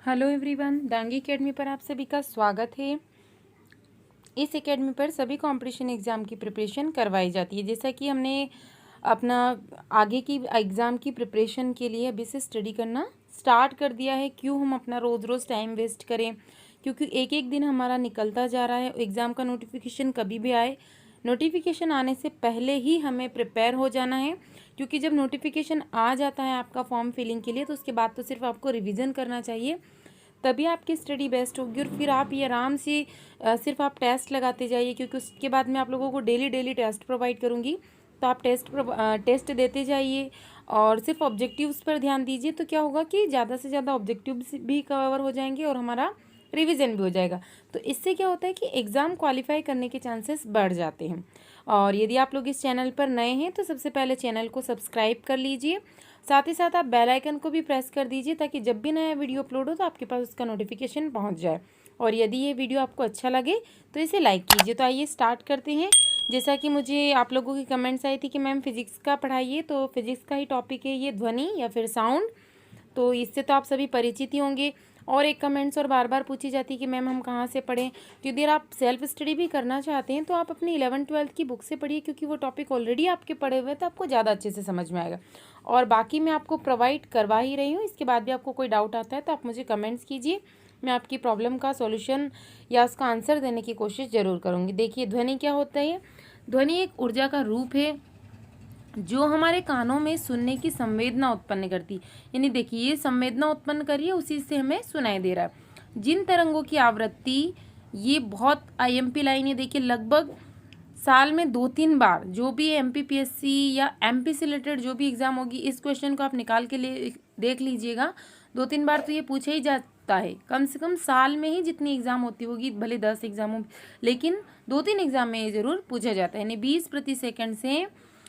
Hello everyone, Dangi academy पर आप सभी का स्वागत है। इस एकेडमी पर सभी कंपटीशन एग्ज़ाम की प्रिपरेशन करवाई जाती है। जैसा कि हमने अपना आगे की एग्ज़ाम की प्रिपरेशन के लिए अभी से स्टडी करना स्टार्ट कर दिया है। क्यों हम अपना रोज़ रोज़ टाइम वेस्ट करें, क्योंकि एक एक दिन हमारा निकलता जा रहा है। एग्ज़ाम का नोटिफिकेशन कभी भी आए, नोटिफिकेशन आने से पहले ही हमें प्रिपेयर हो जाना है, क्योंकि जब नोटिफिकेशन आ जाता है आपका फॉर्म फिलिंग के लिए तो उसके बाद तो सिर्फ आपको रिवीजन करना चाहिए, तभी आपकी स्टडी बेस्ट होगी। और फिर आप ये आराम से सिर्फ आप टेस्ट लगाते जाइए, क्योंकि उसके बाद मैं आप लोगों को डेली टेस्ट प्रोवाइड करूँगी। तो आप टेस्ट देते जाइए और सिर्फ ऑब्जेक्टिव्स पर ध्यान दीजिए। तो क्या होगा कि ज़्यादा से ज़्यादा ऑब्जेक्टिव्स भी कवर हो जाएंगे और हमारा रिवीजन भी हो जाएगा। तो इससे क्या होता है कि एग्ज़ाम क्वालिफाई करने के चांसेस बढ़ जाते हैं। और यदि आप लोग इस चैनल पर नए हैं तो सबसे पहले चैनल को सब्सक्राइब कर लीजिए, साथ ही साथ आप बेल आइकन को भी प्रेस कर दीजिए ताकि जब भी नया वीडियो अपलोड हो तो आपके पास उसका नोटिफिकेशन पहुंच जाए। और यदि ये वीडियो आपको अच्छा लगे तो इसे लाइक कीजिए। तो आइए स्टार्ट करते हैं। जैसा कि मुझे आप लोगों की कमेंट्स आई थी कि मैम फिजिक्स का पढ़ाइए, तो फिजिक्स का ही टॉपिक है ये, ध्वनि या फिर साउंड। तो इससे तो आप सभी परिचित ही होंगे। और एक कमेंट्स और बार बार पूछी जाती है कि मैम हम कहाँ से पढ़ें। तो यदि आप सेल्फ स्टडी भी करना चाहते हैं तो आप अपनी 11th-12th की बुक से पढ़िए, क्योंकि वो टॉपिक ऑलरेडी आपके पढ़े हुए हैं तो आपको ज़्यादा अच्छे से समझ में आएगा। और बाकी मैं आपको प्रोवाइड करवा ही रही हूँ। इसके बाद भी आपको कोई डाउट आता है तो आप मुझे कमेंट्स कीजिए, मैं आपकी प्रॉब्लम का सॉल्यूशन या उसका आंसर देने की कोशिश ज़रूर करूँगी। देखिए, ध्वनि क्या होता है। ध्वनि एक ऊर्जा का रूप है जो हमारे कानों में सुनने की संवेदना उत्पन्न करती, यानी देखिए ये संवेदना उत्पन्न करिए, उसी से हमें सुनाई दे रहा है। जिन तरंगों की आवृत्ति, ये बहुत आईएमपी लाइन है। देखिए लगभग साल में 2-3 बार जो भी एमपीपीएससी या एमपी से रिलेटेड जो भी एग्ज़ाम होगी, इस क्वेश्चन को आप निकाल के लिए देख लीजिएगा। 2-3 बार तो ये पूछा ही जाता है, कम से कम साल में ही जितनी एग्ज़ाम होती होगी, भले 10 एग्ज़ाम हो, लेकिन 2-3 एग्ज़ाम में ये ज़रूर पूछा जाता है। यानी 20 प्रति सेकेंड से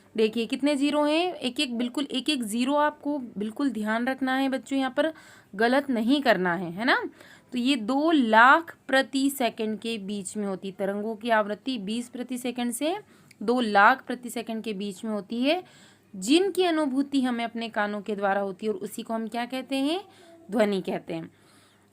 देखिए कितने जीरो हैं, एक एक, बिल्कुल एक एक जीरो आपको बिल्कुल ध्यान रखना है बच्चों, यहाँ पर गलत नहीं करना है ना। तो ये 2 लाख प्रति सेकंड के बीच में होती तरंगों की आवृत्ति 20 प्रति सेकंड से 2 लाख प्रति सेकंड के बीच में होती है, जिनकी अनुभूति हमें अपने कानों के द्वारा होती है, और उसी को हम क्या कहते हैं, ध्वनि कहते हैं।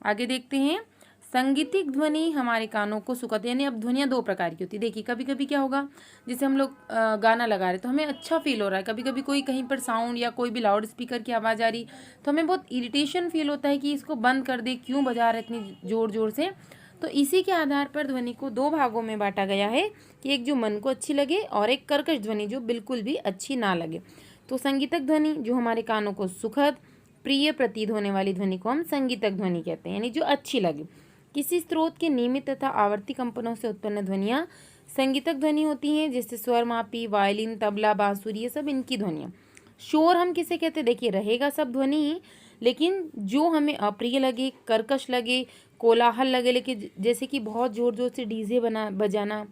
आगे देखते हैं। संगीतिक ध्वनि हमारे कानों को सुखाती है। यानी अब ध्वनियाँ 2 प्रकार की होती है। देखिए कभी कभी क्या होगा, जैसे हम लोग गाना लगा रहे तो हमें अच्छा फील हो रहा है, कभी कभी कोई कहीं पर साउंड या कोई भी लाउड स्पीकर की आवाज़ आ रही तो हमें बहुत इरिटेशन फील होता है कि इसको बंद कर दे, क्यों बजा रहे इतनी ज़ोर ज़ोर से। तो इसी के आधार पर ध्वनि को 2 भागों में बांटा गया है कि एक जो मन को अच्छी लगे और एक कर्कश ध्वनि जो बिल्कुल भी अच्छी ना लगे। तो संगीतक ध्वनि जो हमारे कानों को सुखद प्रिय प्रतीत होने वाली ध्वनि को हम संगीतक ध्वनि कहते हैं, यानी जो अच्छी लगे। किसी स्रोत के नियमित तथा आवर्ती कंपनों से उत्पन्न ध्वनियाँ संगीतक ध्वनि होती हैं, जैसे स्वर मापी, वायलिन, तबला, बांसुरी, ये सब इनकी ध्वनियाँ। शोर हम किसे कहते हैं, देखिए रहेगा सब ध्वनि ही, लेकिन जो हमें अप्रिय लगे, कर्कश लगे, कोलाहल लगे, लेकिन जैसे कि बहुत ज़ोर ज़ोर से डीजे बजाना,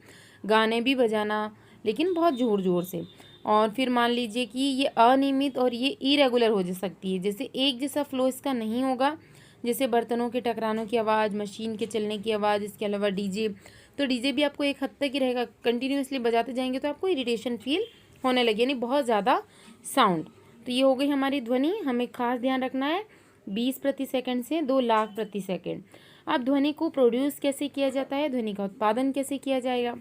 गाने भी बजाना, लेकिन बहुत ज़ोर ज़ोर से। और फिर मान लीजिए कि ये अनियमित और ये इरेगुलर हो जा सकती है, जैसे एक जैसा फ्लो इसका नहीं होगा, जैसे बर्तनों के टकराने की आवाज़, मशीन के चलने की आवाज़, इसके अलावा डीजे। तो डीजे भी आपको एक हद तक ही रहेगा, कंटिन्यूसली बजाते जाएंगे तो आपको इरिटेशन फील होने लगे, यानी बहुत ज़्यादा साउंड। तो ये हो गई हमारी ध्वनि, हमें खास ध्यान रखना है 20 प्रति सेकंड से 2 लाख प्रति सेकंड। अब ध्वनि को प्रोड्यूस कैसे किया जाता है, ध्वनि का उत्पादन कैसे किया जाएगा।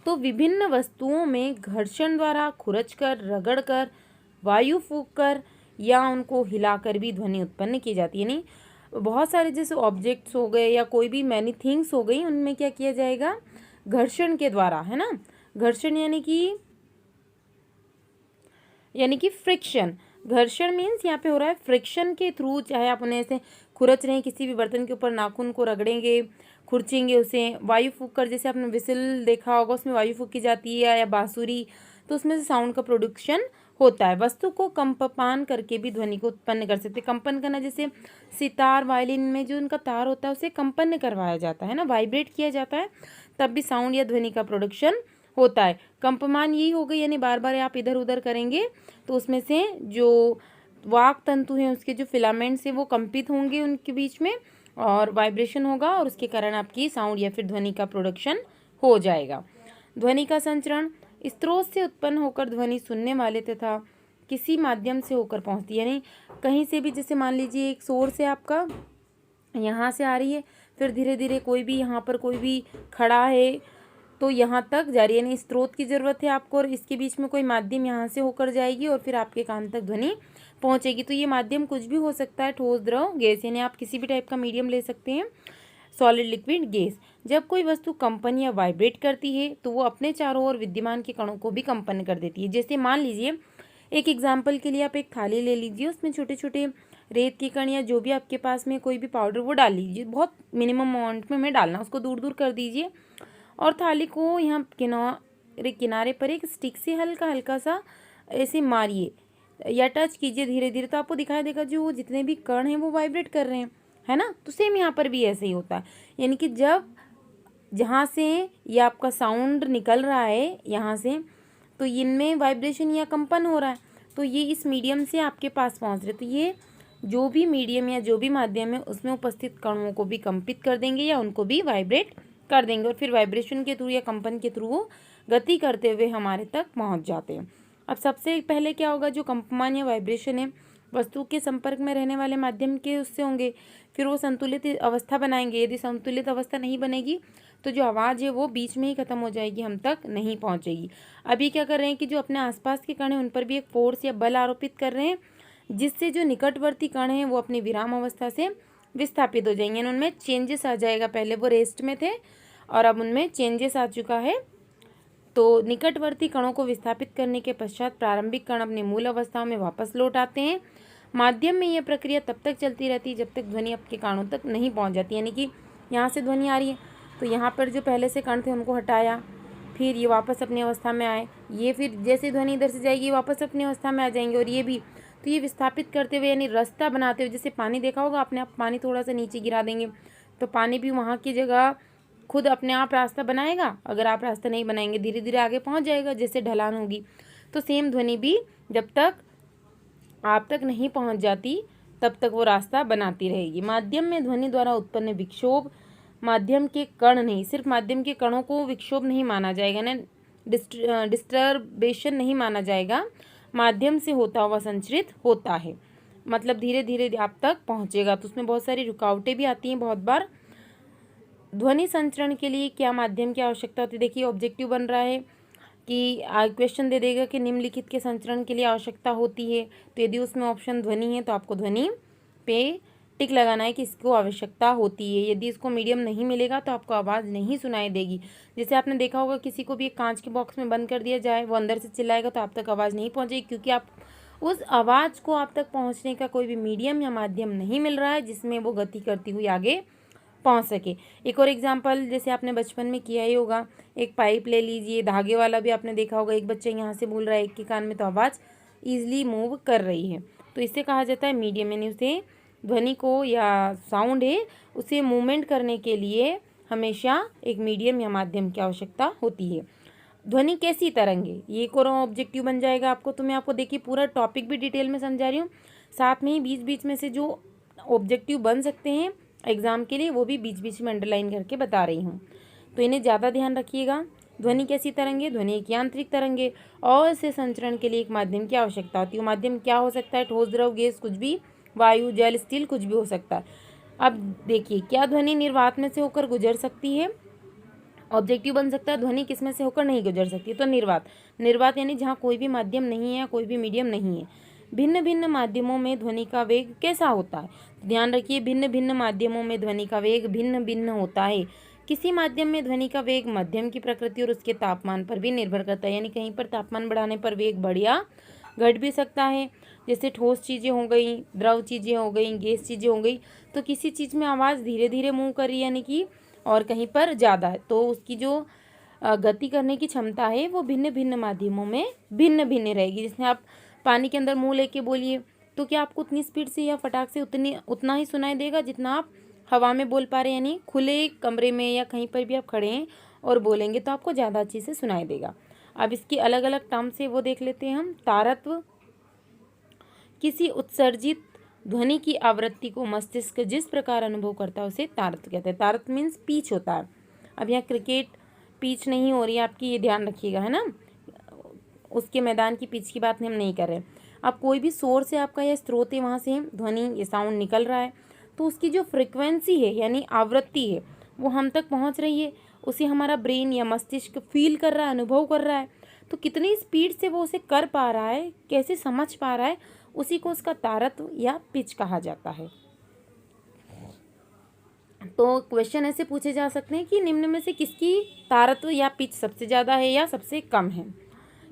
तो विभिन्न वस्तुओं में घर्षण द्वारा खुरचकर, रगड़कर, वायु फूंककर या उनको हिलाकर भी ध्वनि उत्पन्न की जाती है। यानी बहुत सारे जैसे ऑब्जेक्ट्स हो गए या कोई भी मैनी थिंग्स हो गई, उनमें क्या किया जाएगा, घर्षण के द्वारा, है ना। घर्षण यानी कि फ्रिक्शन। घर्षण मीन्स यहाँ पे हो रहा है फ्रिक्शन के थ्रू, चाहे आप उन्हें ऐसे खुरच रहे हैं, किसी भी बर्तन के ऊपर नाखून को रगड़ेंगे, खुरचेंगे उसे, वायु फूंक कर, जैसे आपने विसिल देखा होगा उसमें वायु फूंकी जाती है, या बांसुरी, तो उसमें से साउंड का प्रोडक्शन होता है। वस्तु को कंपन करके भी ध्वनि को उत्पन्न कर सकते हैं। कंपन करना, जैसे सितार, वायलिन में जो उनका तार होता है उसे कंपन करवाया जाता है ना, वाइब्रेट किया जाता है, तब भी साउंड या ध्वनि का प्रोडक्शन होता है। कंपमान यही हो गई, यानी बार बार आप इधर उधर करेंगे तो उसमें से जो वाक तंतु हैं उसके जो फिलामेंट्स हैं वो कंपित होंगे उनके बीच में, और वाइब्रेशन होगा, और उसके कारण आपकी साउंड या फिर ध्वनि का प्रोडक्शन हो जाएगा। ध्वनि का संचरण, स्रोत से उत्पन्न होकर ध्वनि सुनने वाले तथा किसी माध्यम से होकर पहुंचती है, यानी कहीं से भी, जैसे मान लीजिए एक सोर्स है आपका, यहाँ से आ रही है, फिर धीरे धीरे कोई भी यहाँ पर कोई भी खड़ा है तो यहाँ तक जा रही है, यानी स्रोत की ज़रूरत है आपको, और इसके बीच में कोई माध्यम यहाँ से होकर जाएगी और फिर आपके कान तक ध्वनि पहुँचेगी। तो ये माध्यम कुछ भी हो सकता है, ठोस, द्रव, गैस, यानी आप किसी भी टाइप का मीडियम ले सकते हैं, सॉलिड, लिक्विड, गैस। जब कोई वस्तु कंपन या वाइब्रेट करती है तो वो अपने चारों ओर विद्यमान के कणों को भी कंपन कर देती है। जैसे मान लीजिए, एक एग्जाम्पल के लिए आप एक थाली ले लीजिए, उसमें छोटे छोटे रेत के कण या जो भी आपके पास में कोई भी पाउडर वो डाल लीजिए, बहुत मिनिमम अमाउंट में डालना, उसको दूर दूर कर दीजिए और थाली को यहाँ किनारे पर एक स्टिक से हल्का हल्का सा ऐसे मारिए या टच कीजिए धीरे धीरे, तो आपको दिखाई देगा जो जितने भी कण हैं वो वाइब्रेट कर रहे हैं, है ना। तो सेम यहाँ पर भी ऐसे ही होता है, यानी कि जब जहाँ से ये आपका साउंड निकल रहा है यहाँ से, तो इनमें वाइब्रेशन या कंपन हो रहा है, तो ये इस मीडियम से आपके पास पहुँच रहे, तो ये जो भी मीडियम या जो भी माध्यम है उसमें उपस्थित कणों को भी कंपित कर देंगे या उनको भी वाइब्रेट कर देंगे, और फिर वाइब्रेशन के थ्रू या कंपन के थ्रू वो गति करते हुए हमारे तक पहुंच जाते हैं। अब सबसे पहले क्या होगा, जो कंपमान या वाइब्रेशन है वस्तु के संपर्क में रहने वाले माध्यम के उससे होंगे, फिर वो संतुलित अवस्था बनाएंगे। यदि संतुलित अवस्था नहीं बनेगी तो जो आवाज़ है वो बीच में ही खत्म हो जाएगी, हम तक नहीं पहुंचेगी। अभी क्या कर रहे हैं कि जो अपने आसपास के कण हैं उन पर भी एक फोर्स या बल आरोपित कर रहे हैं, जिससे जो निकटवर्ती कण हैं वो अपनी विराम अवस्था से विस्थापित हो जाएंगे, उनमें चेंजेस आ जाएगा। पहले वो रेस्ट में थे और अब उनमें चेंजेस आ चुका है। तो निकटवर्ती कणों को विस्थापित करने के पश्चात प्रारंभिक कण अपने मूल अवस्थाओं में वापस लौट आते हैं। माध्यम में यह प्रक्रिया तब तक चलती रहती है जब तक ध्वनि आपके कानों तक नहीं पहुंच जाती, यानी कि यहाँ से ध्वनि आ रही है तो यहाँ पर जो पहले से कण थे उनको हटाया, फिर ये वापस अपनी अवस्था में आए, ये फिर जैसे ध्वनि इधर से जाएगी वापस अपनी अवस्था में आ जाएंगे, और ये भी तो ये विस्थापित करते हुए यानी रास्ता बनाते हुए, जैसे पानी देखा होगा आपने, आप पानी थोड़ा सा नीचे गिरा देंगे तो पानी भी वहाँ की जगह खुद अपने आप रास्ता बनाएगा, अगर आप रास्ता नहीं बनाएंगे धीरे धीरे आगे पहुँच जाएगा जैसे ढलान होगी। तो सेम ध्वनि भी जब तक आप तक नहीं पहुँच जाती तब तक वो रास्ता बनाती रहेगी। माध्यम में ध्वनि द्वारा उत्पन्न विक्षोभ माध्यम के कण नहीं, सिर्फ माध्यम के कणों को विक्षोभ नहीं माना जाएगा ना, डिस्टर्बेशन नहीं माना जाएगा, माध्यम से होता हुआ संचरित होता है, मतलब धीरे धीरे आप तक पहुँचेगा। तो उसमें बहुत सारी रुकावटें भी आती हैं बहुत बार। ध्वनि संचरण के लिए क्या माध्यम की आवश्यकता होती है, देखिए ऑब्जेक्टिव बन रहा है कि क्वेश्चन दे देगा कि निम्नलिखित के संचरण के लिए आवश्यकता होती है, तो यदि उसमें ऑप्शन ध्वनि है तो आपको ध्वनि पे टिक लगाना है कि इसको आवश्यकता होती है। यदि इसको मीडियम नहीं मिलेगा तो आपको आवाज़ नहीं सुनाई देगी। जैसे आपने देखा होगा किसी को भी एक कांच के बॉक्स में बंद कर दिया जाए, वो अंदर से चिल्लाएगा तो आप तक आवाज़ नहीं पहुँचेगी, क्योंकि आप उस आवाज़ को आप तक पहुँचने का कोई भी मीडियम या माध्यम नहीं मिल रहा है जिसमें वो गति करती हुई आगे पहुँच सके। एक और एग्जाम्पल जैसे आपने बचपन में किया ही होगा, एक पाइप ले लीजिए, धागे वाला भी आपने देखा होगा, एक बच्चा यहाँ से बोल रहा है एक के कान में तो आवाज़ ईजिली मूव कर रही है, तो इसे कहा जाता है मीडियम, यानी उसे ध्वनि को या साउंड है उसे मूवमेंट करने के लिए हमेशा एक मीडियम या माध्यम की आवश्यकता होती है। ध्वनि कैसी तरंग है, ये एक और ऑब्जेक्टिव बन जाएगा आपको। तो मैं आपको देखिए पूरा टॉपिक भी डिटेल में समझा रही हूँ, साथ में ही बीच बीच में से जो ऑब्जेक्टिव बन सकते हैं एग्जाम के लिए वो भी बीच बीच में अंडरलाइन करके बता रही हूँ, तो इन्हें ज़्यादा ध्यान रखिएगा। ध्वनि कैसी तरंग है, ध्वनि एक यांत्रिक तरंग है और इसे संचरण के लिए एक माध्यम की आवश्यकता होती है। माध्यम क्या हो सकता है, ठोस, द्रव, गैस, कुछ भी, वायु, जल, स्टील, कुछ भी हो सकता है। अब देखिए क्या ध्वनि निर्वात में से होकर गुजर सकती है, ऑब्जेक्टिव बन सकता है ध्वनि किस में से होकर नहीं गुजर सकती, तो निर्वात। निर्वात यानी जहाँ कोई भी माध्यम नहीं है, कोई भी मीडियम नहीं है। भिन्न भिन्न माध्यमों में ध्वनि का वेग कैसा होता है, ध्यान रखिए भिन्न भिन्न माध्यमों में ध्वनि का वेग भिन्न भिन्न होता है। किसी माध्यम में ध्वनि का वेग मध्यम की प्रकृति और उसके तापमान पर भी निर्भर करता है, यानी कहीं पर तापमान बढ़ाने पर वेग बढ़ या घट भी सकता है। जैसे ठोस चीज़ें हो गई, द्रव चीज़ें हो गई, गैस चीज़ें हो गई, तो किसी चीज़ में आवाज़ धीरे धीरे मूव कर रही है यानी कि, और कहीं पर ज़्यादा है, तो उसकी जो गति करने की क्षमता है वो भिन्न भिन्न माध्यमों में भिन्न भिन्न रहेगी। जिसमें आप पानी के अंदर मुंह लेके बोलिए तो क्या आपको उतनी स्पीड से या फटाक से उतना ही सुनाई देगा जितना आप हवा में बोल पा रहे हैं, यानी खुले कमरे में या कहीं पर भी आप खड़े हैं और बोलेंगे तो आपको ज़्यादा अच्छे से सुनाई देगा। अब इसकी अलग अलग टर्म से वो देख लेते हैं हम। तारत्व, किसी उत्सर्जित ध्वनि की आवृत्ति को मस्तिष्क जिस प्रकार अनुभव करता है उसे तारत्व कहते हैं। तारत्व मीन्स पीच होता है। अब यहाँ क्रिकेट पिच नहीं हो रही है आपकी, ये ध्यान रखिएगा, है ना, उसके मैदान की पिच की बात हम नहीं कर रहे। अब कोई भी सोर्स है आपका या स्रोत है, वहाँ से ध्वनि ये साउंड निकल रहा है, तो उसकी जो फ्रिक्वेंसी है यानी आवृत्ति है वो हम तक पहुंच रही है, उसे हमारा ब्रेन या मस्तिष्क फील कर रहा है, अनुभव कर रहा है। तो कितनी स्पीड से वो उसे कर पा रहा है, कैसे समझ पा रहा है, उसी को उसका तारत्व या पिच कहा जाता है। तो क्वेश्चन ऐसे पूछे जा सकते हैं कि निम्न में से किसकी तारत्व या पिच सबसे ज़्यादा है या सबसे कम है।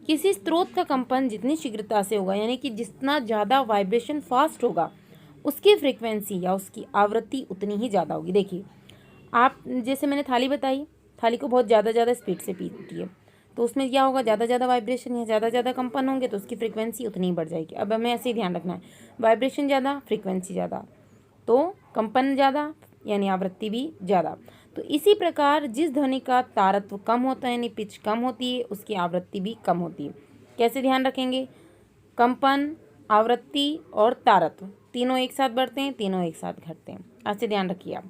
किसी स्रोत का कंपन जितनी शीघ्रता से होगा यानी कि जितना ज़्यादा वाइब्रेशन फास्ट होगा उसकी फ्रीक्वेंसी या उसकी आवृत्ति उतनी ही ज़्यादा होगी। देखिए आप, जैसे मैंने थाली बताई, थाली को बहुत ज़्यादा स्पीड से पीटी है तो उसमें क्या होगा, ज़्यादा वाइब्रेशन या ज़्यादा कंपन होंगे तो उसकी फ्रीक्वेंसी उतनी ही बढ़ जाएगी। अब हमें ऐसे ही ध्यान रखना है, वाइब्रेशन ज़्यादा फ्रीक्वेंसी ज़्यादा तो कंपन ज़्यादा यानी आवृत्ति भी ज़्यादा। तो इसी प्रकार जिस ध्वनि का तारत्व कम होता है यानी पिच कम होती है उसकी आवृत्ति भी कम होती है। कैसे ध्यान रखेंगे, कंपन, आवृत्ति और तारत्व तीनों एक साथ बढ़ते हैं, तीनों एक साथ घटते हैं, ऐसे ध्यान रखिए आप।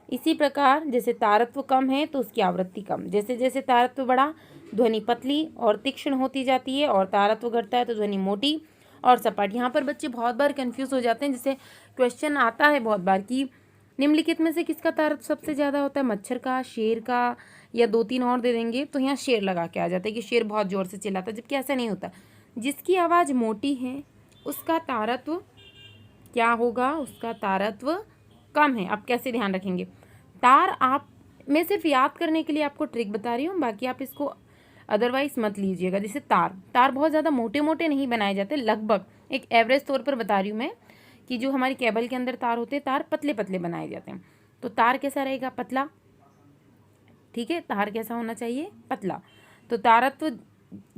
इसी प्रकार जैसे तारत्व कम है तो उसकी आवृत्ति कम, जैसे जैसे तारत्व बढ़ा ध्वनि पतली और तीक्ष्ण होती जाती है और तारत्व घटता है तो ध्वनि मोटी और सपाट। यहाँ पर बच्चे बहुत बार कंफ्यूज हो जाते हैं, जैसे क्वेश्चन आता है बहुत बार कि निम्नलिखित में से किसका तारत्व सबसे ज़्यादा होता है, मच्छर का, शेर का, या 2-3 और दे देंगे तो यहाँ शेर लगा के आ जाता है कि शेर बहुत ज़ोर से चिल्लाता है, जबकि ऐसा नहीं होता। जिसकी आवाज़ मोटी है उसका तारत्व क्या होगा, उसका तारत्व कम है। अब कैसे ध्यान रखेंगे, तार आप, मैं सिर्फ याद करने के लिए आपको ट्रिक बता रही हूँ, बाकी आप इसको अदरवाइज मत लीजिएगा। जैसे तार बहुत ज़्यादा मोटे मोटे नहीं बनाए जाते, लगभग एक एवरेज तौर पर बता रही हूँ मैं कि जो हमारी केबल के अंदर तार होते हैं तार पतले पतले बनाए जाते हैं। तो तार कैसा रहेगा, पतला, ठीक है, तार कैसा होना चाहिए, पतला। तो तारत्व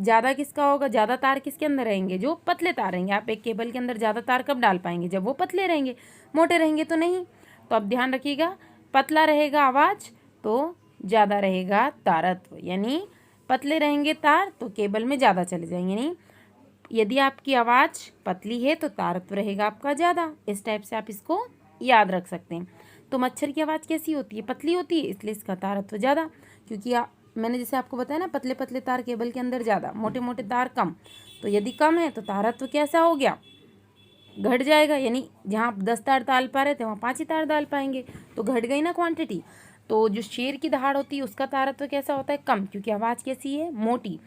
ज़्यादा किसका होगा, ज़्यादा तार किसके अंदर रहेंगे, जो पतले तार रहेंगे। आप एक केबल के अंदर ज़्यादा तार कब डाल पाएंगे, जब वो पतले रहेंगे, मोटे रहेंगे तो नहीं। तो अब ध्यान रखिएगा, पतला रहेगा आवाज़ तो ज़्यादा रहेगा तारत्व, यानी पतले रहेंगे तार तो केबल में ज़्यादा चले जाएंगे। यानी यदि आपकी आवाज़ पतली है तो तारत्व रहेगा आपका ज़्यादा। इस टाइप से आप इसको याद रख सकते हैं। तो मच्छर की आवाज़ कैसी होती है, पतली होती है, इसलिए इसका तारत्व ज़्यादा, क्योंकि मैंने जैसे आपको बताया ना, पतले पतले तार केबल के अंदर ज़्यादा, मोटे मोटे तार कम। तो यदि कम है तो तारत्व कैसा हो गया, घट जाएगा। यानी जहाँ आप 10 तार डाल पा रहे थे वहाँ 5 ही तार डाल पाएंगे तो घट गई ना क्वांटिटी। तो जो शेर की दहाड़ होती है उसका तारत्व कैसा होता है, कम, क्योंकि आवाज़ कैसी है, मोटी।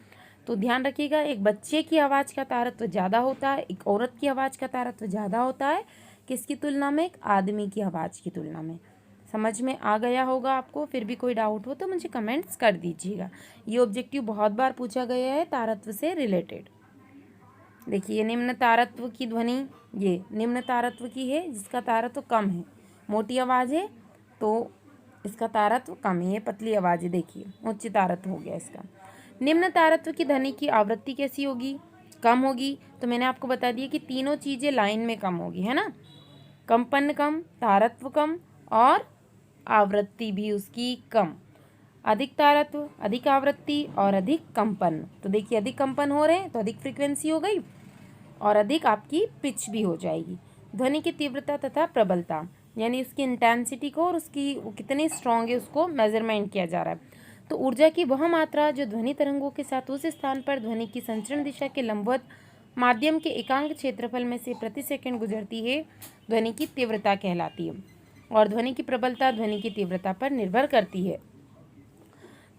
तो ध्यान रखिएगा, एक बच्चे की आवाज़ का तारत्व ज़्यादा होता है, एक औरत की आवाज़ का तारत्व ज़्यादा होता है, किसकी तुलना में, एक आदमी की आवाज़ की तुलना में। समझ में आ गया होगा आपको। फिर भी कोई डाउट हो तो मुझे कमेंट्स कर दीजिएगा। ये ऑब्जेक्टिव बहुत बार पूछा गया है तारत्व से रिलेटेड। देखिए निम्न तारत्व की ध्वनि, ये निम्न तारत्व की है जिसका तारत्व कम है, मोटी आवाज़ है तो इसका तारत्व कम है, ये पतली आवाज़ है, देखिए उच्च तारत्व हो गया इसका। निम्न तारत्व की ध्वनि की आवृत्ति कैसी होगी, कम होगी। तो मैंने आपको बता दिया कि तीनों चीज़ें लाइन में कम होगी, है ना, कंपन कम, तारत्व कम और आवृत्ति भी उसकी कम। अधिक तारत्व, अधिक आवृत्ति और अधिक कंपन। तो देखिए अधिक कंपन हो रहे हैं तो अधिक फ्रीक्वेंसी हो गई और अधिक आपकी पिच भी हो जाएगी। ध्वनि की तीव्रता तथा प्रबलता यानी उसकी इंटेंसिटी को और उसकी कितनी स्ट्रॉन्ग है उसको मेजरमेंट किया जा रहा है। तो ऊर्जा की वह मात्रा जो ध्वनि तरंगों के साथ उस स्थान पर ध्वनि की संचरण दिशा के लंबवत माध्यम के एकांक क्षेत्रफल में से प्रति सेकंड गुजरती है, ध्वनि की तीव्रता कहलाती है। और ध्वनि की प्रबलता ध्वनि की तीव्रता पर निर्भर करती है।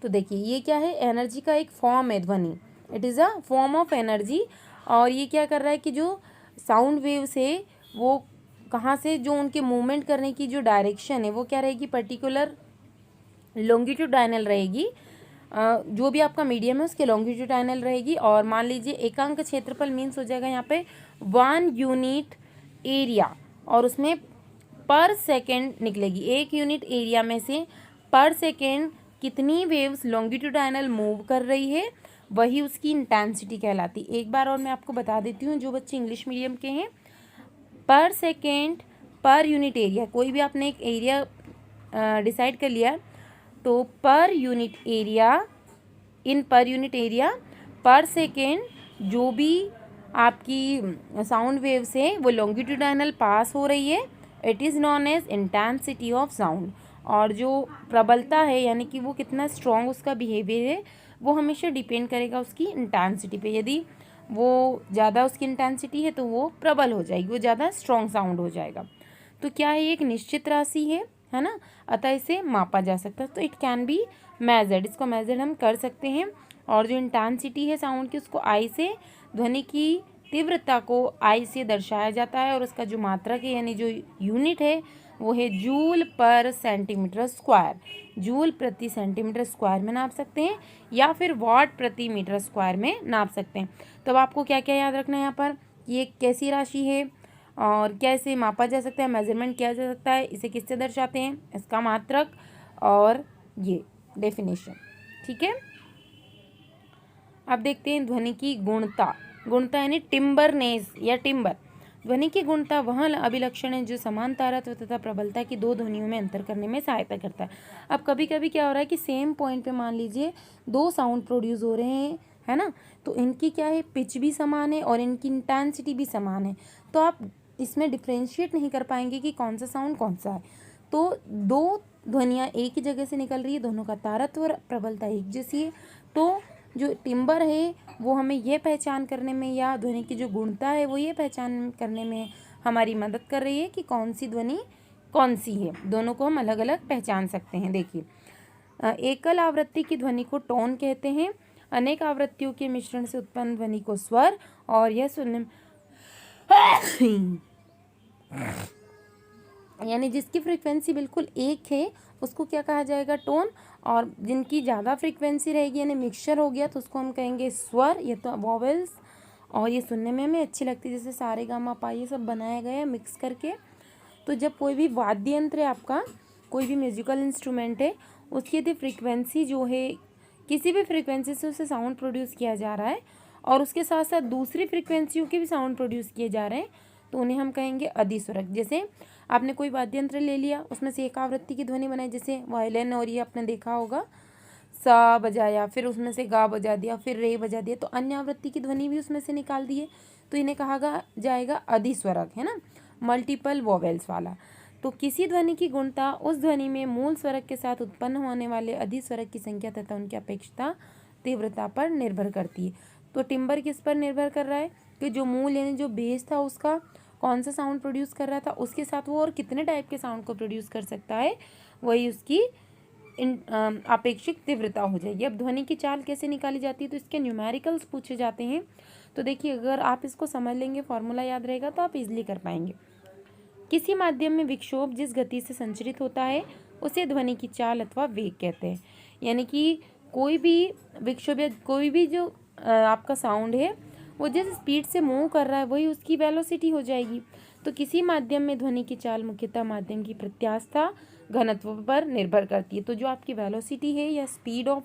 तो देखिए ये क्या है, एनर्जी का एक फॉर्म है ध्वनि, it is a form of energy. और ये क्या कर रहा है कि जो साउंड वेव्स है वो कहाँ से, जो उनके मूवमेंट करने की जो डायरेक्शन है वो क्या रहेगी, पर्टिकुलर लॉन्गिट्यूडाइनल रहेगी। जो भी आपका मीडियम है उसके लॉन्गिट्यूडाइनल रहेगी। और मान लीजिए एकांक क्षेत्रफल मीन्स हो जाएगा यहाँ पे 1 यूनिट एरिया, और उसमें पर सेकेंड निकलेगी। 1 यूनिट एरिया में से पर सेकेंड कितनी वेव्स लॉन्गिट्यूडाइनल मूव कर रही है, वही उसकी इंटेंसिटी कहलाती। एक बार और मैं आपको बता देती हूँ, जो बच्चे इंग्लिश मीडियम के हैं, पर सेकेंड पर यूनिट एरिया, कोई भी आपने एक एरिया डिसाइड कर लिया तो पर यूनिट एरिया, इन पर यूनिट एरिया पर सेकेंड जो भी आपकी साउंड वेव्स है वो लॉन्गिट्यूडाइनल पास हो रही है, it is known as intensity of sound. और जो प्रबलता है यानी कि वो कितना स्ट्रॉन्ग उसका बिहेवियर है वो हमेशा डिपेंड करेगा उसकी इंटेंसिटी पे। यदि वो ज़्यादा उसकी इंटेंसिटी है तो वो प्रबल हो जाएगी, वो ज़्यादा स्ट्रॉन्ग साउंड हो जाएगा। तो क्या है, एक निश्चित राशि है ना, अतः इसे मापा जा सकता है। तो इट कैन बी मेजर्ड, इसको मेजर हम कर सकते हैं। और जो इंटेंसिटी है साउंड की, उसको आई से, ध्वनि की तीव्रता को आई से दर्शाया जाता है। और उसका जो मात्रक है यानी जो यूनिट है वो है जूल पर सेंटीमीटर स्क्वायर। जूल प्रति सेंटीमीटर स्क्वायर में नाप सकते हैं या फिर वॉट प्रति मीटर स्क्वायर में नाप सकते हैं। तो अब आपको क्या क्या याद रखना है यहाँ पर, ये कैसी राशि है और कैसे मापा जा सकता है, मेजरमेंट किया जा सकता है, इसे किससे दर्शाते हैं, इसका मात्रक और ये डेफिनेशन। ठीक है, अब देखते हैं ध्वनि की गुणता। गुणता यानी टिम्बरनेस या टिम्बर। ध्वनि की गुणता वह अभिलक्षण है जो समान तारत्व तथा प्रबलता की दो ध्वनियों में अंतर करने में सहायता करता है। अब कभी कभी क्या हो रहा है कि सेम पॉइंट पे मान लीजिए दो साउंड प्रोड्यूस हो रहे हैं, है ना, तो इनकी क्या है, पिच भी समान है और इनकी इंटेंसिटी भी समान है। तो आप इसमें डिफ्रेंशिएट नहीं कर पाएंगे कि कौन सा साउंड कौन सा है। तो दो ध्वनियाँ एक ही जगह से निकल रही है, दोनों का तारत्व और प्रबलता एक जैसी है। तो जो टिम्बर है वो हमें ये पहचान करने में, या ध्वनि की जो गुणता है वो ये पहचान करने में हमारी मदद कर रही है कि कौन सी ध्वनि कौन सी है। दोनों को हम अलग अलग पहचान सकते हैं। देखिए, एकल आवृत्ति की ध्वनि को टोन कहते हैं। अनेक आवृत्तियों के मिश्रण से उत्पन्न ध्वनि को स्वर, और यह सुनने यानी जिसकी फ्रीक्वेंसी बिल्कुल एक है उसको क्या कहा जाएगा, टोन। और जिनकी ज़्यादा फ्रीक्वेंसी रहेगी यानी मिक्सचर हो गया तो उसको हम कहेंगे स्वर, ये तो वॉवेल्स। और ये सुनने में हमें अच्छी लगती है, जैसे सारे गामा पा ये सब बनाया गया है मिक्स करके। तो जब कोई भी वाद्य यंत्र है आपका, कोई भी म्यूजिकल इंस्ट्रूमेंट है, उसकी यदि फ्रीक्वेंसी जो है, किसी भी फ्रीक्वेंसी से उसे साउंड प्रोड्यूस किया जा रहा है और उसके साथ साथ दूसरी फ्रीक्वेंसियों के भी साउंड प्रोड्यूस किए जा रहे हैं, तो उन्हें हम कहेंगे अधिस्वरक। जैसे आपने कोई वाद्य यंत्र ले लिया, उसमें से एक आवृत्ति की ध्वनि बनाई, जैसे वायलिन, और ये आपने देखा होगा सा बजाया, फिर उसमें से गा बजा दिया, फिर रे बजा दिया, तो अन्य आवृत्ति की ध्वनि भी उसमें से निकाल दिए, तो इन्हें कहा जाएगा अधिस्वरक, है ना, मल्टीपल वोवेल्स वाला। तो किसी ध्वनि की गुणता उस ध्वनि में मूल स्वरक के साथ उत्पन्न होने वाले अधिस्वरक की संख्या तथा उनकी अपेक्षता तीव्रता पर निर्भर करती है। तो टिम्बर किस पर निर्भर कर रहा है कि जो मूल यानी जो बेस था उसका कौन सा साउंड प्रोड्यूस कर रहा था, उसके साथ वो और कितने टाइप के साउंड को प्रोड्यूस कर सकता है, वही उसकी अपेक्षित तीव्रता हो जाएगी। अब ध्वनि की चाल कैसे निकाली जाती है, तो इसके न्यूमेरिकल्स पूछे जाते हैं। तो देखिए, अगर आप इसको समझ लेंगे, फॉर्मूला याद रहेगा, तो आप इजीली कर पाएंगे। किसी माध्यम में विक्षोभ जिस गति से संचरित होता है उसे ध्वनि की चाल अथवा वेग कहते हैं। यानी कि कोई भी विक्षोभ या कोई भी जो आपका साउंड है वो जिस स्पीड से मूव कर रहा है वही उसकी वेलोसिटी हो जाएगी। तो किसी माध्यम में ध्वनि की चाल मुख्यतः माध्यम की प्रत्यास्था घनत्व पर निर्भर करती है। तो जो आपकी वेलोसिटी है या स्पीड ऑफ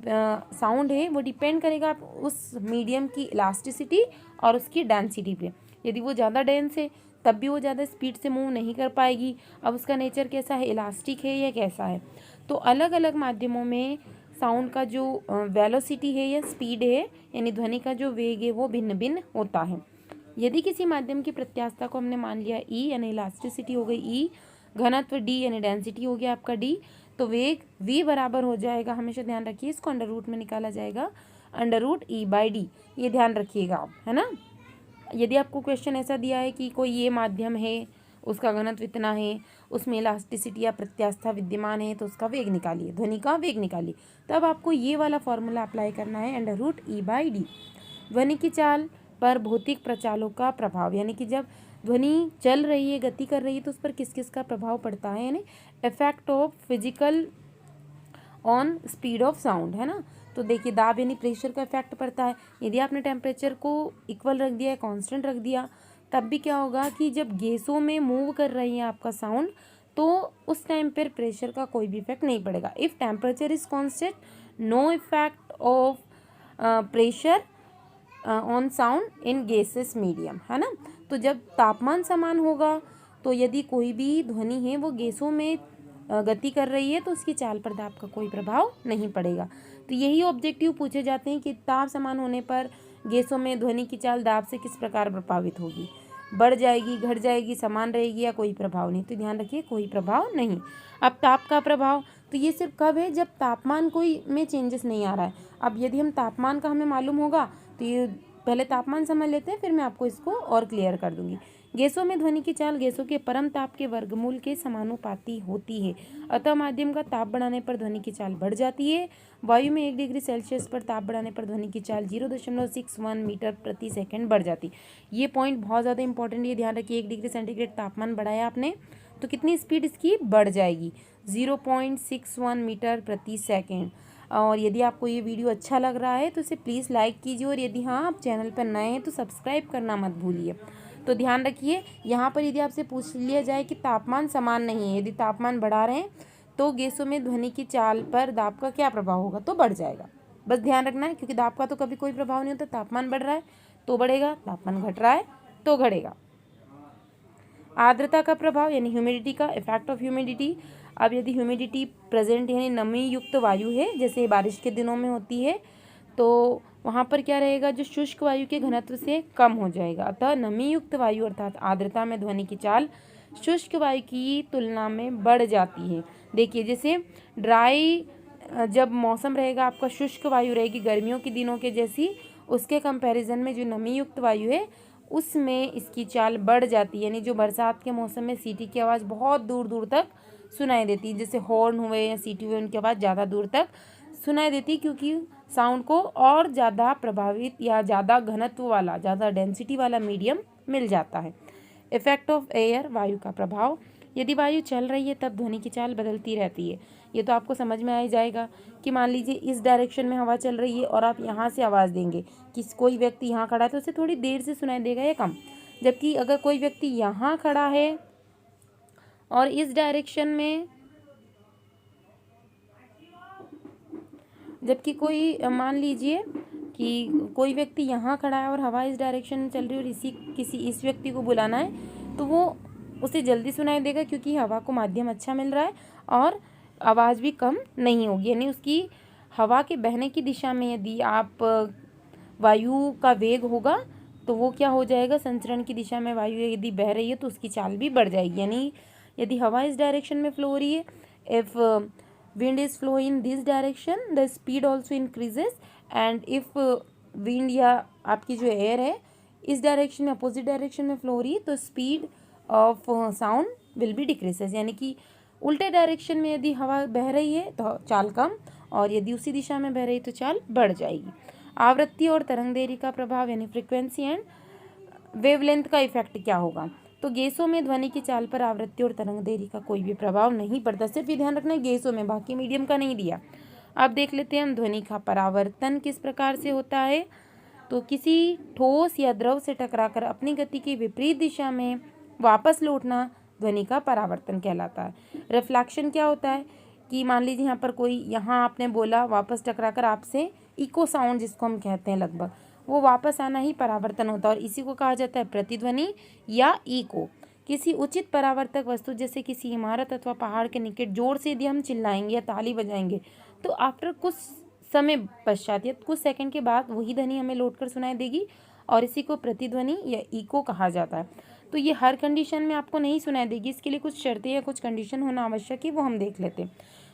साउंड है वो डिपेंड करेगा आप उस मीडियम की इलास्टिसिटी और उसकी डेंसिटी पे। यदि वो ज़्यादा डेंस है तब भी वो ज़्यादा स्पीड से मूव नहीं कर पाएगी। अब उसका नेचर कैसा है, इलास्टिक है या कैसा है। तो अलग अलग माध्यमों में साउंड का जो वेलोसिटी है या स्पीड है यानी ध्वनि का जो वेग है वो भिन्न भिन्न होता है। यदि किसी माध्यम की प्रत्यास्था को हमने मान लिया ई यानी इलास्टिसिटी हो गई ई, घनत्व डी यानी डेंसिटी हो गया आपका डी, तो वेग वी बराबर हो जाएगा, हमेशा ध्यान रखिए, इसको अंडर रूट में निकाला जाएगा, under root e by d, ये ध्यान रखिएगा आप, है ना। यदि आपको क्वेश्चन ऐसा दिया है कि कोई ये माध्यम है, उसका घनत्व इतना है, उसमें इलास्टिसिटी या प्रत्यास्था विद्यमान है, तो उसका वेग निकालिए, ध्वनि का वेग निकालिए, तब आपको ये वाला फॉर्मूला अप्लाई करना है, under root e by d. ध्वनि की चाल पर भौतिक प्रचालों का प्रभाव, यानी कि जब ध्वनि चल रही है, गति कर रही है, तो उस पर किस किस का प्रभाव पड़ता है, यानी effect of physical on speed of sound, है ना। तो देखिए, दाब यानी प्रेशर का इफेक्ट पड़ता है। यदि आपने टेम्परेचर को इक्वल रख दिया है, कांस्टेंट रख दिया, तब भी क्या होगा कि जब गैसों में मूव कर रही है आपका साउंड, तो उस टाइम पर प्रेशर का कोई भी इफेक्ट नहीं पड़ेगा। If temperature is constant, no effect of pressure on sound in gases medium, है ना। तो जब तापमान समान होगा, तो यदि कोई भी ध्वनि है वो गैसों में गति कर रही है, तो उसकी चाल पर दाब का कोई प्रभाव नहीं पड़ेगा। तो यही ऑब्जेक्टिव पूछे जाते हैं कि ताप समान होने पर गैसों में ध्वनि की चाल दाब से किस प्रकार प्रभावित होगी, बढ़ जाएगी, घट जाएगी, समान रहेगी या कोई प्रभाव नहीं। तो ध्यान रखिए, कोई प्रभाव नहीं। अब ताप का प्रभाव, तो ये सिर्फ कब है, जब तापमान कोई में चेंजेस नहीं आ रहा है। अब यदि हम तापमान का हमें मालूम होगा, तो ये पहले तापमान समझ लेते हैं, फिर मैं आपको इसको और क्लियर कर दूंगी। गैसों में ध्वनि की चाल गैसों के परम ताप के वर्गमूल के समानुपाती होती है, अतः माध्यम का ताप बढ़ाने पर ध्वनि की चाल बढ़ जाती है। वायु में 1 डिग्री सेल्सियस पर ताप बढ़ाने पर ध्वनि की चाल 0.61 मीटर प्रति सेकंड बढ़ जाती है। ये पॉइंट बहुत ज़्यादा इंपॉर्टेंट है, ध्यान रखिए। 1 डिग्री सेंटीग्रेड तापमान बढ़ाया आपने तो कितनी स्पीड इसकी बढ़ जाएगी, 0.61 मीटर प्रति सेकेंड। और यदि आपको ये वीडियो अच्छा लग रहा है तो इसे प्लीज़ लाइक कीजिए, और यदि हाँ आप चैनल पर नए हैं तो सब्सक्राइब करना मत भूलिए। तो ध्यान रखिए, यहाँ पर यदि आपसे पूछ लिया जाए कि तापमान समान नहीं है, यदि तापमान बढ़ा रहे हैं तो गैसों में ध्वनि की चाल पर दाब का क्या प्रभाव होगा, तो बढ़ जाएगा। बस ध्यान रखना है, क्योंकि दाब का तो कभी कोई प्रभाव नहीं होता। तापमान बढ़ रहा है तो बढ़ेगा, तापमान घट रहा है तो घटेगा। आर्द्रता का प्रभाव यानी ह्यूमिडिटी का, इफेक्ट ऑफ ह्यूमिडिटी। अब यदि ह्यूमिडिटी प्रेजेंट यानी नमी युक्त वायु है, जैसे बारिश के दिनों में होती है, तो वहाँ पर क्या रहेगा, जो शुष्क वायु के घनत्व से कम हो जाएगा। अतः नमी युक्त वायु अर्थात आर्द्रता में ध्वनि की चाल शुष्क वायु की तुलना में बढ़ जाती है। देखिए, जैसे ड्राई जब मौसम रहेगा आपका, शुष्क वायु रहेगी गर्मियों के दिनों के जैसी, उसके कंपैरिजन में जो नमी युक्त वायु है उसमें इसकी चाल बढ़ जाती है। यानी जो बरसात के मौसम में सीटी की आवाज़ बहुत दूर दूर तक सुनाई देती है, जैसे हॉर्न हुए या सीटी हुए, उनकी आवाज़ ज़्यादा दूर तक सुनाई देती है, क्योंकि साउंड को और ज़्यादा प्रभावित या ज़्यादा घनत्व वाला, ज़्यादा डेंसिटी वाला मीडियम मिल जाता है। इफेक्ट ऑफ एयर, वायु का प्रभाव। यदि वायु चल रही है तब ध्वनि की चाल बदलती रहती है। ये तो आपको समझ में आ ही जाएगा कि मान लीजिए इस डायरेक्शन में हवा चल रही है और आप यहाँ से आवाज़ देंगे कि कोई व्यक्ति यहाँ खड़ा है तो उसे थोड़ी देर से सुनाई देगा या कम, जबकि अगर कोई व्यक्ति यहाँ खड़ा है और इस डायरेक्शन में, जबकि कोई मान लीजिए कि कोई व्यक्ति यहाँ खड़ा है और हवा इस डायरेक्शन में चल रही है और इस व्यक्ति को बुलाना है तो वो उसे जल्दी सुनाई देगा, क्योंकि हवा को माध्यम अच्छा मिल रहा है और आवाज़ भी कम नहीं होगी। यानी उसकी हवा के बहने की दिशा में यदि आप वायु का वेग होगा तो वो क्या हो जाएगा, संचरण की दिशा में वायु यदि बह रही है तो उसकी चाल भी बढ़ जाएगी। यानी यदि हवा इस डायरेक्शन में फ्लो हो रही है, if wind is flow in this direction, the speed also increases, and if wind या आपकी जो एयर है इस डायरेक्शन में, अपोजिट डायरेक्शन में फ्लो हो रही है, तो speed of sound will be decreases. यानी कि उल्टे डायरेक्शन में यदि हवा बह रही है तो चाल कम, और यदि उसी दिशा में बह रही है तो चाल बढ़ जाएगी। आवृत्ति और तरंग देरी का प्रभाव यानी फ्रिक्वेंसी एंड वेवलेंथ का इफेक्ट क्या होगा, तो गैसों में ध्वनि की चाल पर आवृत्ति और तरंग देरी का कोई भी प्रभाव नहीं पड़ता। सिर्फ ये ध्यान रखना है गैसों में, बाकी मीडियम का नहीं दिया। अब देख लेते हैं हम ध्वनि का परावर्तन किस प्रकार से होता है। तो किसी ठोस या द्रव से टकराकर अपनी गति की विपरीत दिशा में वापस लौटना ध्वनि का परावर्तन कहलाता है। रिफ्लेक्शन क्या होता है कि मान लीजिए यहाँ पर कोई, यहाँ आपने बोला, वापस टकराकर आपसे इको साउंड जिसको हम कहते हैं लगभग, वो वापस आना ही परावर्तन होता है, और इसी को कहा जाता है प्रतिध्वनि या इको। किसी उचित परावर्तक वस्तु जैसे किसी इमारत अथवा पहाड़ के निकट जोर से यदि हम चिल्लाएंगे या ताली बजाएंगे तो आफ्टर कुछ समय पश्चात या कुछ सेकंड के बाद वही ध्वनि हमें लौट कर सुनाई देगी, और इसी को प्रतिध्वनि या इको कहा जाता है। तो ये हर कंडीशन में आपको नहीं सुनाई देगी, इसके लिए कुछ शर्तें या कुछ कंडीशन होना आवश्यक है, वो हम देख लेते हैं।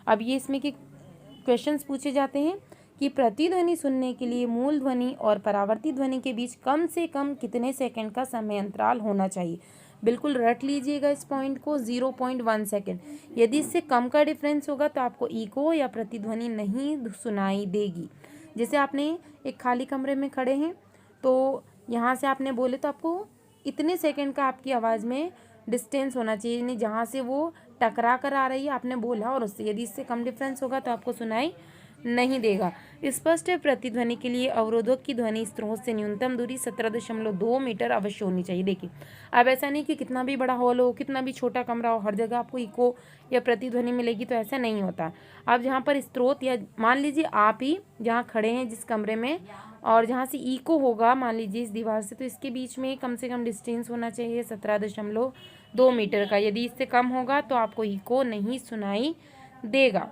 अब ये इसमें के क्वेश्चंस पूछे जाते हैं कि प्रतिध्वनि सुनने के लिए मूल ध्वनि और परावर्ती ध्वनि के बीच कम से कम कितने सेकंड का समय अंतराल होना चाहिए। बिल्कुल रट लीजिएगा इस पॉइंट को, 0.1 सेकंड। यदि इससे कम का डिफरेंस होगा तो आपको इको या प्रतिध्वनि नहीं सुनाई देगी। जैसे आपने एक खाली कमरे में खड़े हैं तो यहाँ से आपने बोले तो आपको इतने सेकंड का आपकी आवाज़ में डिस्टेंस होना चाहिए, यानी जहाँ से वो टकरा कर आ रही है आपने बोला और उससे, यदि इससे कम डिफरेंस होगा तो आपको सुनाई नहीं देगा। स्पष्ट प्रतिध्वनि के लिए अवरोधक की ध्वनि स्रोत से न्यूनतम दूरी 17.2 मीटर अवश्य होनी चाहिए। देखिए, अब ऐसा नहीं कि कितना भी बड़ा हॉल हो, कितना भी छोटा कमरा हो, हर जगह आपको इको या प्रतिध्वनि मिलेगी, तो ऐसा नहीं होता। अब जहाँ पर स्रोत, या मान लीजिए आप ही जहाँ खड़े हैं जिस कमरे में, और जहाँ से इको होगा मान लीजिए इस दीवार से, तो इसके बीच में कम से कम डिस्टेंस होना चाहिए 17.2 मीटर का। यदि इससे कम होगा तो आपको इको नहीं सुनाई देगा।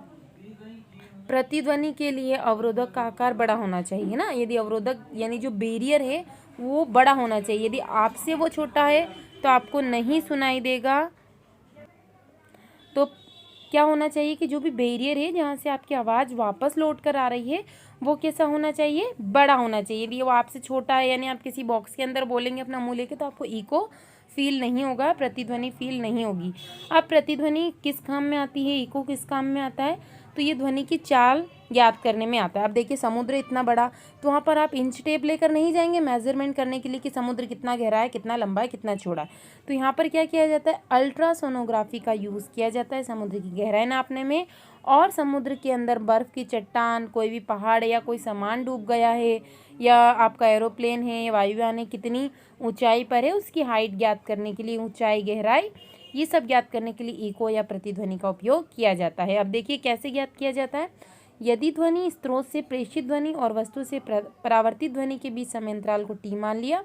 प्रतिध्वनि के लिए अवरोधक का आकार बड़ा होना चाहिए ना, यदि अवरोधक यानी जो बैरियर है वो बड़ा होना चाहिए। यदि आपसे वो छोटा है तो आपको नहीं सुनाई देगा। तो क्या होना चाहिए कि जो भी बैरियर है जहाँ से आपकी आवाज़ वापस लौट कर आ रही है वो कैसा होना चाहिए, बड़ा होना चाहिए। यदि वो आपसे छोटा है, यानी आप किसी बॉक्स के अंदर बोलेंगे अपना मुँह लेके, तो आपको इको फील नहीं होगा, प्रतिध्वनि फील नहीं होगी। अब प्रतिध्वनि किस काम में आती है, इको किस काम में आता है, तो ये ध्वनि की चाल याद करने में आता है। अब देखिए समुद्र इतना बड़ा, तो वहाँ पर आप इंच टेप लेकर नहीं जाएंगे मेजरमेंट करने के लिए कि समुद्र कितना गहरा है, कितना लंबा है, कितना चौड़ा है। तो यहाँ पर क्या किया जाता है, अल्ट्रासोनोग्राफी का यूज़ किया जाता है समुद्र की गहराई नापने में। और समुद्र के अंदर बर्फ़ की चट्टान, कोई भी पहाड़ या कोई सामान डूब गया है, या आपका एरोप्लेन है या वायुयान है कितनी ऊंचाई पर है, उसकी हाइट ज्ञात करने के लिए, ऊंचाई, गहराई, ये सब ज्ञात करने के लिए इको या प्रतिध्वनि का उपयोग किया जाता है। अब देखिए कैसे ज्ञात किया जाता है। यदि ध्वनि स्रोत से प्रेषित ध्वनि और वस्तु से परावर्तित ध्वनि के बीच समय अंतराल को टी मान लिया,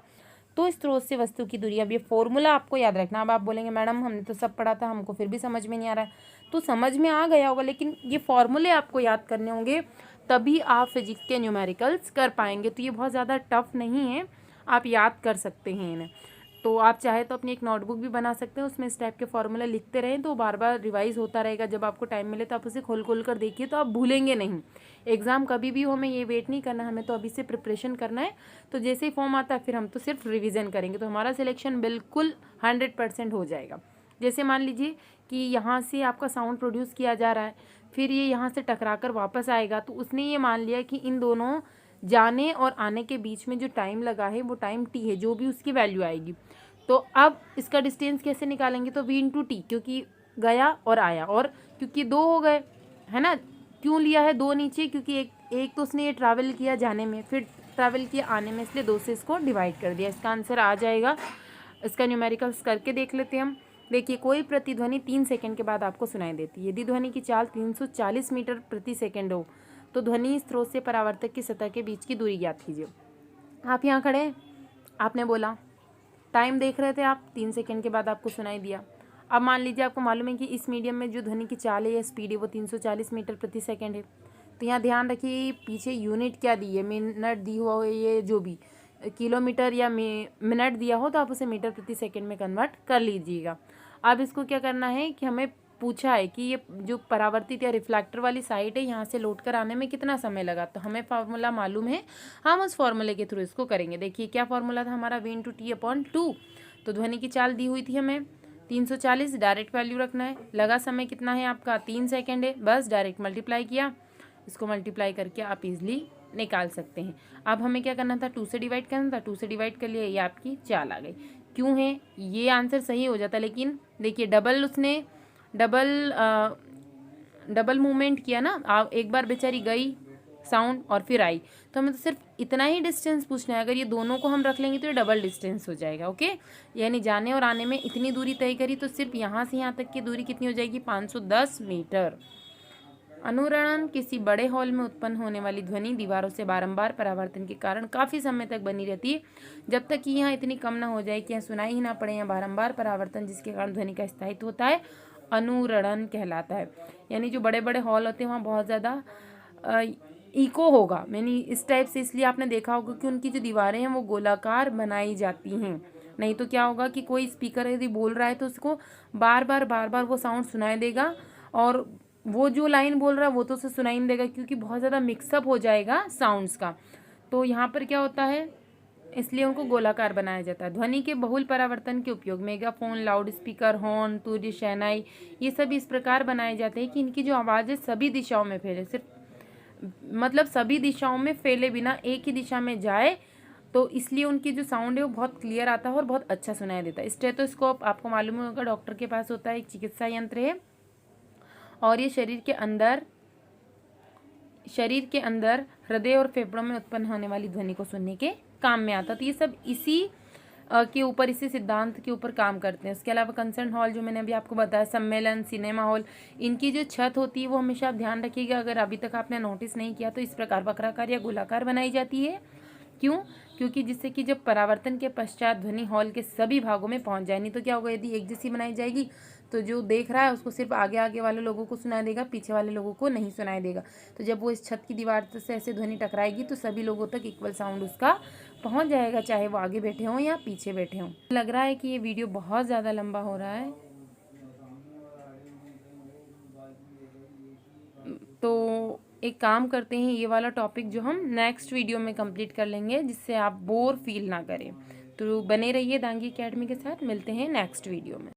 तो स्रोत से वस्तु की दूरी। अब ये फॉर्मूला आपको याद रखना। अब आप बोलेंगे मैडम हमने तो सब पढ़ा था, हमको फिर भी समझ में नहीं आ रहा है। तो समझ में आ गया होगा, लेकिन ये फॉर्मूले आपको याद करने होंगे, तभी आप फिजिक्स के न्यूमेरिकल्स कर पाएंगे। तो ये बहुत ज़्यादा टफ नहीं है, आप याद कर सकते हैं इन्हें। तो आप चाहे तो अपनी एक नोटबुक भी बना सकते हैं, उसमें इस टाइप के फॉर्मूला लिखते रहें, तो बार बार रिवाइज होता रहेगा। जब आपको टाइम मिले तो आप उसे खोल खोल कर देखिए, तो आप भूलेंगे नहीं। एग्ज़ाम कभी भी हो, हमें ये वेट नहीं करना, हमें तो अभी से प्रिपरेशन करना है। तो जैसे ही फॉर्म आता है फिर हम तो सिर्फ रिविज़न करेंगे, तो हमारा सिलेक्शन बिल्कुल 100% हो जाएगा। जैसे मान लीजिए कि यहाँ से आपका साउंड प्रोड्यूस किया जा रहा है, फिर ये यहाँ से टकरा कर वापस आएगा, तो उसने ये मान लिया कि इन दोनों जाने और आने के बीच में जो टाइम लगा है वो टाइम टी है, जो भी उसकी वैल्यू आएगी। तो अब इसका डिस्टेंस कैसे निकालेंगे, तो v इंटू टी, क्योंकि गया और आया, और क्योंकि 2 हो गए है ना। क्यों लिया है 2 नीचे, क्योंकि एक तो उसने ये ट्रैवल किया जाने में, फिर ट्रैवल किया आने में, इसलिए 2 से इसको डिवाइड कर दिया। इसका आंसर आ जाएगा। इसका न्यूमेरिकल्स करके देख लेते हैं हम। देखिए कोई प्रतिध्वनि 3 सेकंड के बाद आपको सुनाई देती है। यदि ध्वनि की चाल 340 मीटर प्रति सेकंड हो, तो ध्वनि स्रोत से परावर्तक की सतह के बीच की दूरी ज्ञात कीजिए। आप यहाँ खड़े हैं, आपने बोला, टाइम देख रहे थे आप, 3 सेकंड के बाद आपको सुनाई दिया। अब मान लीजिए आपको मालूम है कि इस मीडियम में जो ध्वनि की चाल है या स्पीड है वो 340 मीटर प्रति सेकंड है। तो यहाँ ध्यान रखिए पीछे यूनिट क्या दी है, मिनट दी हुआ हो, ये जो भी किलोमीटर या मिनट दिया हो तो आप उसे मीटर प्रति सेकंड में कन्वर्ट कर लीजिएगा। अब इसको क्या करना है कि हमें पूछा है कि ये जो परावर्तित या रिफ्लेक्टर वाली साइड है, यहाँ से लौट कर आने में कितना समय लगा, तो हमें फार्मूला मालूम है, हम उस फार्मूले के थ्रू इसको करेंगे। देखिए क्या फार्मूला था हमारा, v इंटू टी अपॉन 2। तो ध्वनि की चाल दी हुई थी हमें 340, डायरेक्ट वैल्यू रखना है। लगा समय कितना है आपका, 3 सेकेंड है, बस डायरेक्ट मल्टीप्लाई किया, इसको मल्टीप्लाई करके आप इजली निकाल सकते हैं। अब हमें क्या करना था, 2 से डिवाइड करना था, 2 से डिवाइड कर लिया, ये आपकी चाल आ गई। क्यों है, ये आंसर सही हो जाता, लेकिन देखिए डबल मूवमेंट किया ना। आप एक बार बेचारी गई साउंड और फिर आई, तो हमें तो सिर्फ इतना ही डिस्टेंस पूछना है। अगर ये दोनों को हम रख लेंगे तो ये डबल डिस्टेंस हो जाएगा। ओके, यानी जाने और आने में इतनी दूरी तय करी, तो सिर्फ यहाँ से यहाँ तक की दूरी कितनी हो जाएगी, 510 मीटर। अनुरणन किसी बड़े हॉल में उत्पन्न होने वाली ध्वनि दीवारों से बारंबार परावर्तन के कारण काफ़ी समय तक बनी रहती है, जब तक कि यहाँ इतनी कम ना हो जाए कि यहाँ सुनाई ही ना पड़े, या बारंबार परावर्तन जिसके कारण ध्वनि का स्थायित्व होता है, अनुरणन कहलाता है। यानी जो बड़े बड़े हॉल होते हैं वहाँ बहुत ज़्यादा इको होगा। यानी इस टाइप से, इसलिए आपने देखा होगा कि उनकी जो दीवारें हैं वो गोलाकार बनाई जाती हैं। नहीं तो क्या होगा कि कोई स्पीकर यदि बोल रहा है तो उसको बार बार वो साउंड सुनाई देगा, और वो जो लाइन बोल रहा है वो तो उसे सुनाई नहीं देगा, क्योंकि बहुत ज़्यादा मिक्सअप हो जाएगा साउंड्स का। तो यहाँ पर क्या होता है, इसलिए उनको गोलाकार बनाया जाता है। ध्वनि के बहुल परावर्तन के उपयोग मेगाफोन, लाउड स्पीकर, हॉर्न, तुरी, शहनाई, ये सब इस प्रकार बनाए जाते हैं कि इनकी जो आवाज़ है सभी दिशाओं में फैले, सिर्फ मतलब सभी दिशाओं में फैले बिना एक ही दिशा में जाए, तो इसलिए उनकी जो साउंड है वो बहुत क्लियर आता है और बहुत अच्छा सुनाई देता है। स्टेथोस्कोप आपको मालूम होगा डॉक्टर के पास होता है, एक चिकित्सा यंत्र है, और ये शरीर के अंदर हृदय और फेफड़ों में उत्पन्न होने वाली ध्वनि को सुनने के काम में आता है। तो ये सब इसी के ऊपर, इसी सिद्धांत के ऊपर काम करते हैं। उसके अलावा कंसर्न हॉल जो मैंने अभी आपको बताया, सम्मेलन, सिनेमा हॉल, इनकी जो छत होती है वो हमेशा आप ध्यान रखिएगा, अगर अभी तक आपने नोटिस नहीं किया तो इस प्रकार वक्राकार या गोलाकार बनाई जाती है। क्यों, क्योंकि जिससे कि जब परावर्तन के पश्चात ध्वनि हॉल के सभी भागों में पहुंच जाए। नहीं तो क्या होगा, यदि एक जैसी बनाई जाएगी तो जो देख रहा है उसको सिर्फ आगे आगे वाले लोगों को सुनाई देगा, पीछे वाले लोगों को नहीं सुनाई देगा। तो जब वो इस छत की दीवार से ऐसे ध्वनि टकराएगी तो सभी लोगों तक इक्वल साउंड उसका पहुंच जाएगा, चाहे वो आगे बैठे हों या पीछे बैठे हों। लग रहा है कि ये वीडियो बहुत ज़्यादा लंबा हो रहा है, तो एक काम करते हैं, ये वाला टॉपिक जो हम नेक्स्ट वीडियो में कंप्लीट कर लेंगे, जिससे आप बोर फील ना करें। तो बने रहिए दांगी एकेडमी के साथ। मिलते हैं नेक्स्ट वीडियो में।